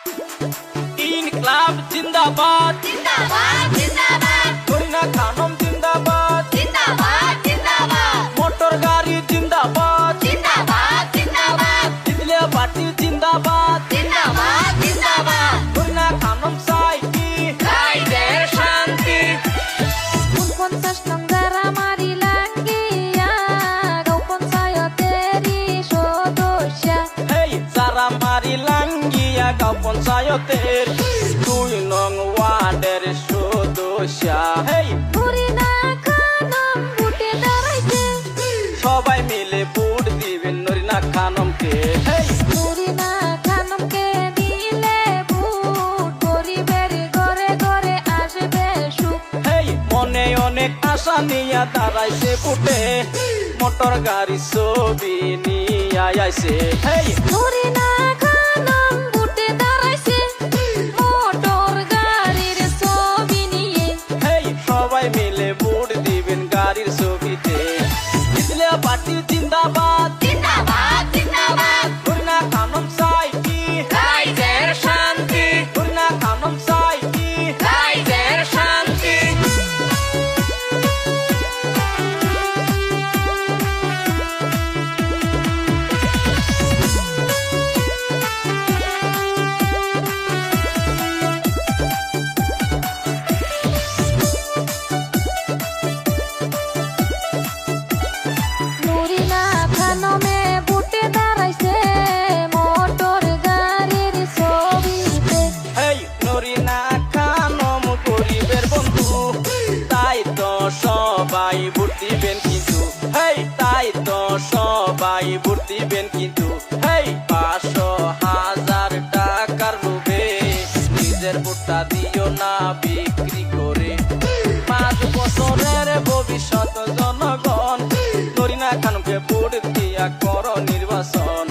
ইনকলাব জিন্দাবাদ জিন্দাবাদ জিন্দাবাদ করিনা খানম জিন্দাবাদ জিন্দাবাদ জিন্দাবাদ মোটর গাড়ি জিন্দাবাদ জিন্দাবাদ জিন্দাবাদ দিলে পার্টি জিন্দাবাদ জিন্দাবাদ জিন্দাবাদ করিনা খানম চাই কি রাইজের শান্তি 49 নং যারা মারিলাম গিয়া গাঁও পঞ্চায়েতেরই সদস্য হেই যারা মারি লাঙ্গিয়া গাঁও পঞ্চায়েতের 2 নং ওয়ার্ডের সদস্য হেই করিনা খানম ভোটে দাঁড়াইছে সবাই মিলে ভোট দিবেন নরিনা খানমকে হেই করিনা খানমকে দিলে ভোট গরিবের ঘরে ঘরে আসবে সুখ হেই মনে অনেক আশা নিয়া দাঁড়াইছে ফুটে মোটর গাড়ি ছবি নিয়া আইছে হেই করিনা খানম ভোটে দাঁড়াইছে মোটর গাড়ির ছবি নিয়ে হেই সবাই মিলে ভোট দিবেন গাড়ির ছবিতে দিলে পার্টি জিন্দাবাদ জিন্দাবাদ জিন্দাবাদ করিনা খানম চাই কি রাইজের শান্তি করিনা খানম চাই কি রাইজের শান্তি নুরিনা খানমে ভোটে দাঁড়াইছে মোটর গাড়ির ছবিতে হেই নরিনা খানম গরিবের বন্ধু তাই তো সবাই ভোট দিবেন কিন্তু হেই তাই তো সবাই ভোট দিবেন কিন্তু হেই 500,000 টাকার লোভে নিজের ভোটটা দিও না বিক্রি করে 5 বছরের ভবিষ্যৎ জনগণ নরিনা খানমকে ভোট দিয়া করো নির্বাচন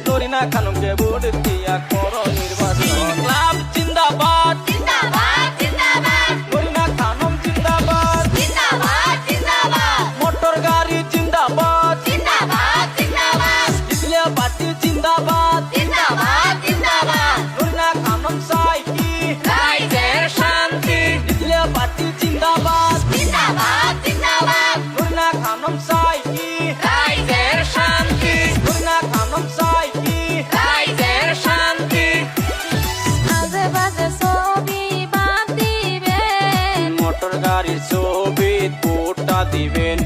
নরিনা খানমকে ভোট দিয়া করো নির্বাচন ক্লাব জিন্দাবাদ জিন্দাবাদ জিন্দাবাদ নরিনা খানম জিন্দাবাদ জিন্দাবাদ জিন্দাবাদ মোটর গাড়ি জিন্দাবাদ জিন্দাবাদ জিন্দাবাদ দিলে পার্টি জিন্দাবাদ জিন্দাবাদ জিন্দাবাদ নরিনা খানম চাই কি রাইজের শান্তি দিলে পার্টি জিন্দাবাদ জিন্দাবাদ জিন্দাবাদ নরিনা খানম চাই কি রাইজের শান্তি নরিনা খানম চাই কি রাইজের শান্তি আজে বাজে ছবি বাদ দিবেন মোটর গাড়ির ছবি ভোটটা দিবেন